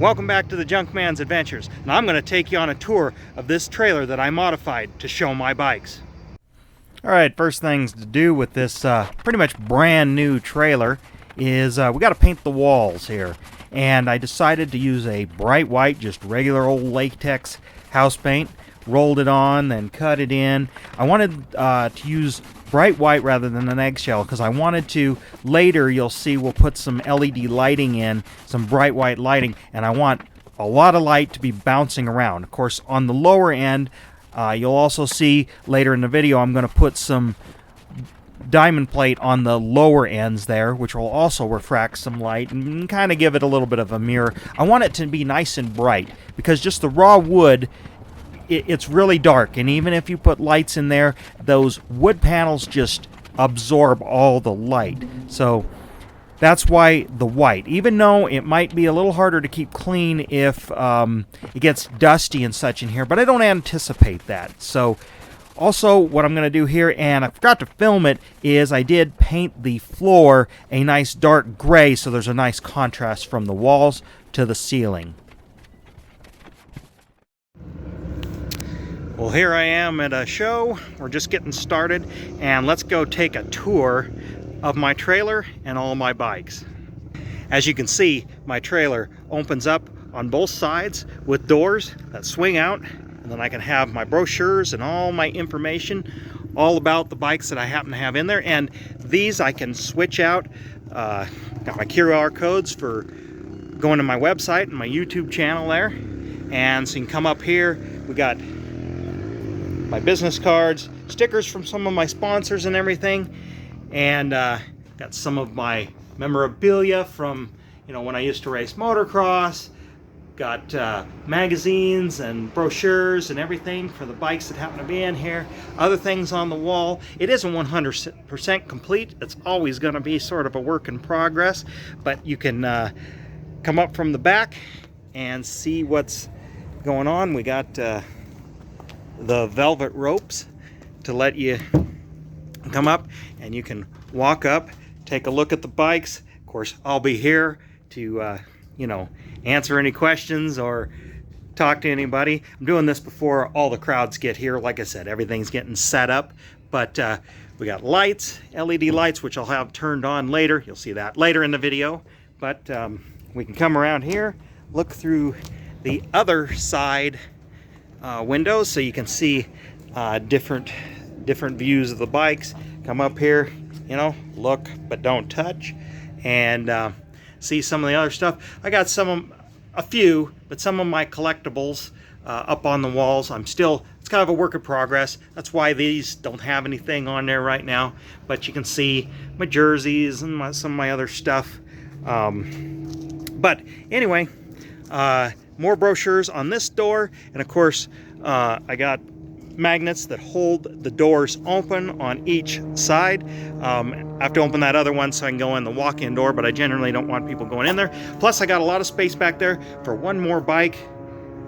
Welcome back to the Junkman's Adventures, and I'm going to take you on a tour of this trailer that I modified to show my bikes. Alright, first things to do with this pretty much brand new trailer is we got to paint the walls here. And I decided to use a bright white, just regular old latex house paint. Rolled it on, then cut it in. I wanted to use bright white rather than an eggshell because I wanted to, later you'll see we'll put some LED lighting in, some bright white lighting, and I want a lot of light to be bouncing around. Of course, on the lower end, you'll also see later in the video I'm going to put some diamond plate on the lower ends there, which will also refract some light and kind of give it a little bit of a mirror. I want it to be nice and bright because just the raw wood, it's really dark, and even if you put lights in there, those wood panels just absorb all the light. So that's why the white, even though it might be a little harder to keep clean if it gets dusty and such in here, but I don't anticipate that. So also what I'm going to do here, and I forgot to film it, is I did paint the floor a nice dark gray so there's a nice contrast from the walls to the ceiling. Well, here I am at a show. We're just getting started, and let's go take a tour of my trailer and all my bikes. As you can see, my trailer opens up on both sides with doors that swing out, and then I can have my brochures and all my information all about the bikes that I happen to have in there. And these I can switch out. Got my QR codes for going to my website and my YouTube channel there. And so you can come up here. We got my business cards, stickers from some of my sponsors and everything, and got some of my memorabilia from, you know, when I used to race motocross. Got magazines and brochures and everything for the bikes that happen to be in here. Other things on the wall. It isn't 100% complete. It's always going to be sort of a work in progress, but you can come up from the back and see what's going on. We got the velvet ropes to let you come up, and you can walk up, take a look at the bikes. Of course, I'll be here to you know, answer any questions or talk to anybody. I'm doing this before all the crowds get here. Like I said, everything's getting set up, but we got lights, LED lights, which I'll have turned on later. You'll see that later in the video, but we can come around here, look through the other side windows so you can see different views of the bikes. Come up here, you know, look but don't touch, and see some of the other stuff. I got a few, but some of my collectibles up on the walls. It's kind of a work in progress. That's why these don't have anything on there right now, but you can see my jerseys and some of my other stuff. But anyway, more brochures on this door, and of course I got magnets that hold the doors open on each side. I have to open that other one so I can go in the walk-in door, but I generally don't want people going in there. Plus I got a lot of space back there for one more bike,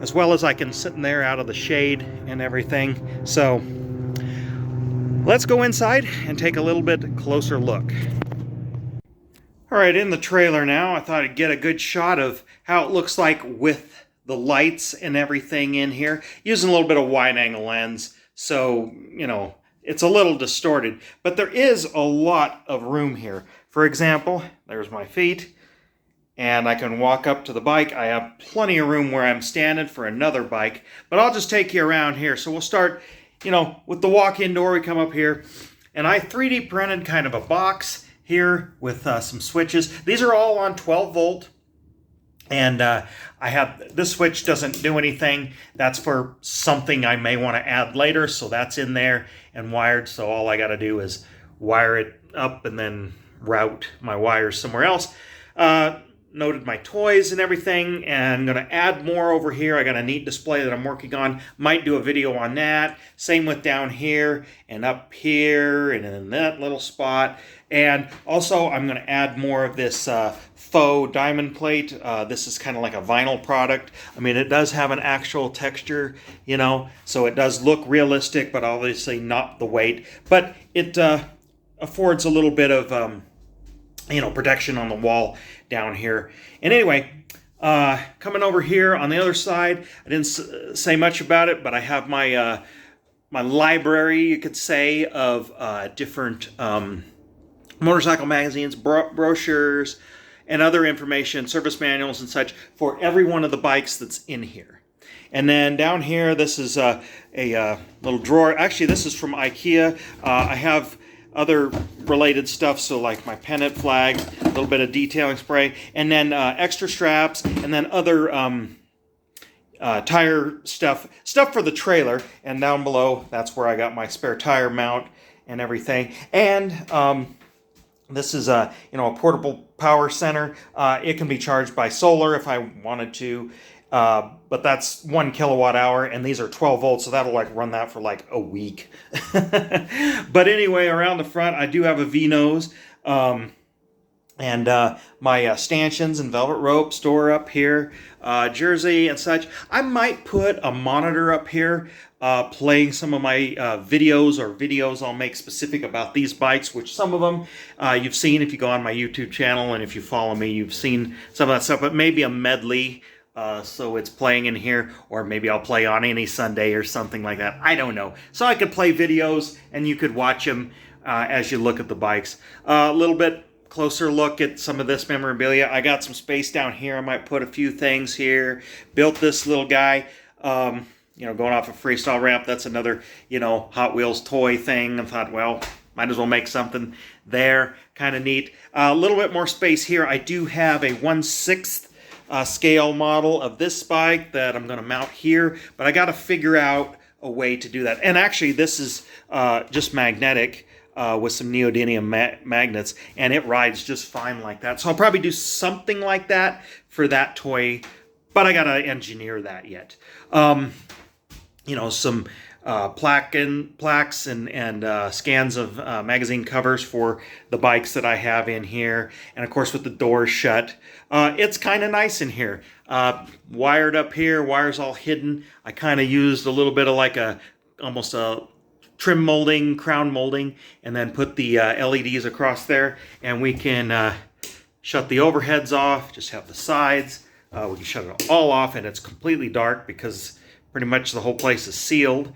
as well as I can sit in there out of the shade and everything. So let's go inside and take a little bit closer look. Alright, in the trailer now, I thought I'd get a good shot of how it looks like with the lights and everything in here, using a little bit of wide angle lens, so you know it's a little distorted, but there is a lot of room here. For example, there's my feet, and I can walk up to the bike. I have plenty of room where I'm standing for another bike, but I'll just take you around here. So we'll start, you know, with the walk-in door. We come up here, and I 3D printed kind of a box here with some switches. These are all on 12 volt. And I have, this switch doesn't do anything. That's for something I may want to add later, so that's in there and wired. So all I got to do is wire it up and then route my wires somewhere else. Noted my toys and everything, and I'm going to add more over here. I got a neat display that I'm working on. Might do a video on that. Same with down here and up here and in that little spot. And also I'm going to add more of this faux diamond plate. This is kind of like a vinyl product. I mean, it does have an actual texture, you know, so it does look realistic, but obviously not the weight. But it affords a little bit of, you know, protection on the wall down here. And anyway, Coming over here on the other side, I didn't say much about it, but I have my my library, you could say, of different motorcycle magazines, brochures, and other information, service manuals and such for every one of the bikes that's in here. And then down here, this is a little drawer. Actually, this is from IKEA. I have other related stuff, so like my pennant flag, a little bit of detailing spray, and then extra straps, and then other tire stuff for the trailer. And down below, that's where I got my spare tire mount and everything. And this is a a portable power center. It can be charged by solar if I wanted to. But that's 1 kilowatt hour, and these are 12 volts, so that'll like run that for like a week. But anyway, around the front, I do have a V-nose, and my stanchions and velvet rope store up here, jersey and such. I might put a monitor up here, playing some of my videos I'll make specific about these bikes, which some of them you've seen if you go on my YouTube channel, and if you follow me, you've seen some of that stuff, but maybe a medley. So it's playing in here, or maybe I'll play on any Sunday or something like that. I don't know. So I could play videos and you could watch them as you look at the bikes. A little bit closer look at some of this memorabilia. I got some space down here. I might put a few things here. Built this little guy, going off a freestyle ramp. That's another, Hot Wheels toy thing. I thought, well, might as well make something there. Kind of neat. A little bit more space here. I do have a 1/6 scale model of this bike that I'm going to mount here, but I got to figure out a way to do that. And actually, this is just magnetic with some neodymium magnets, and it rides just fine like that. So I'll probably do something like that for that toy, but I got to engineer that yet. Some plaques and scans of magazine covers for the bikes that I have in here, and of course with the doors shut. It's kind of nice in here. Wired up here, wires all hidden. I kind of used a little bit of like almost a trim molding, crown molding, and then put the LEDs across there, and we can shut the overheads off, just have the sides. We can shut it all off, and it's completely dark because pretty much the whole place is sealed.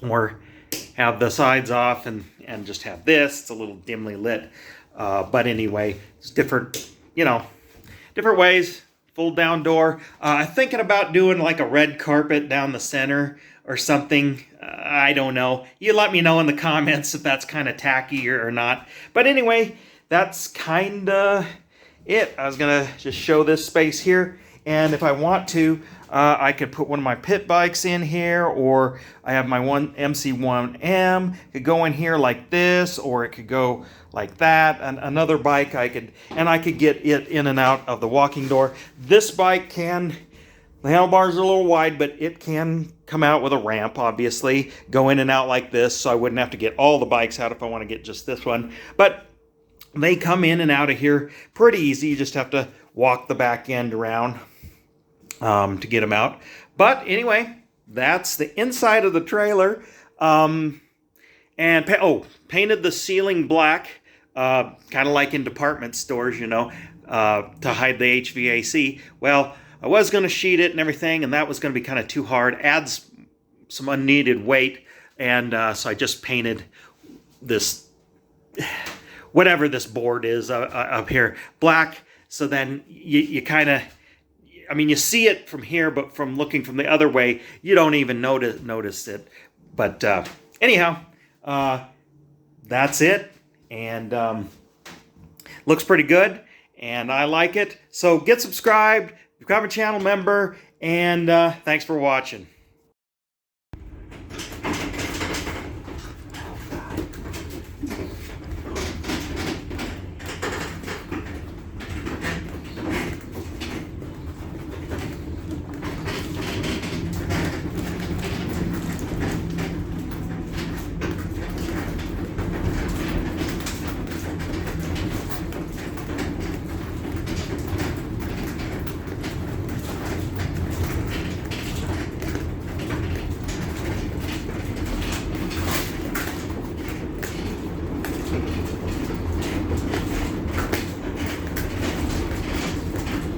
Or have the sides off and just have this. It's a little dimly lit. But anyway, it's different, different ways. Fold down door. I'm thinking about doing like a red carpet down the center or something. I don't know. You let me know in the comments if that's kind of tacky or not. But anyway, that's kind of it. I was going to just show this space here. And if I want to, I could put one of my pit bikes in here, or I have my MC1M. It could go in here like this, or it could go like that. And another bike I could get it in and out of the walking door. This bike the handlebars are a little wide, but it can come out with a ramp, obviously, go in and out like this, so I wouldn't have to get all the bikes out if I want to get just this one. But they come in and out of here pretty easy. You just have to walk the back end around to get them out. But anyway, that's the inside of the trailer. And painted the ceiling black, kind of like in department stores, to hide the HVAC. Well, I was going to sheet it and everything, and that was going to be kind of too hard. Adds some unneeded weight, and so I just painted this, whatever this board is up here, black. So then you kind of, you see it from here, but from looking from the other way, you don't even notice it. But anyhow, that's it. And looks pretty good, and I like it. So get subscribed, become a channel member, and thanks for watching.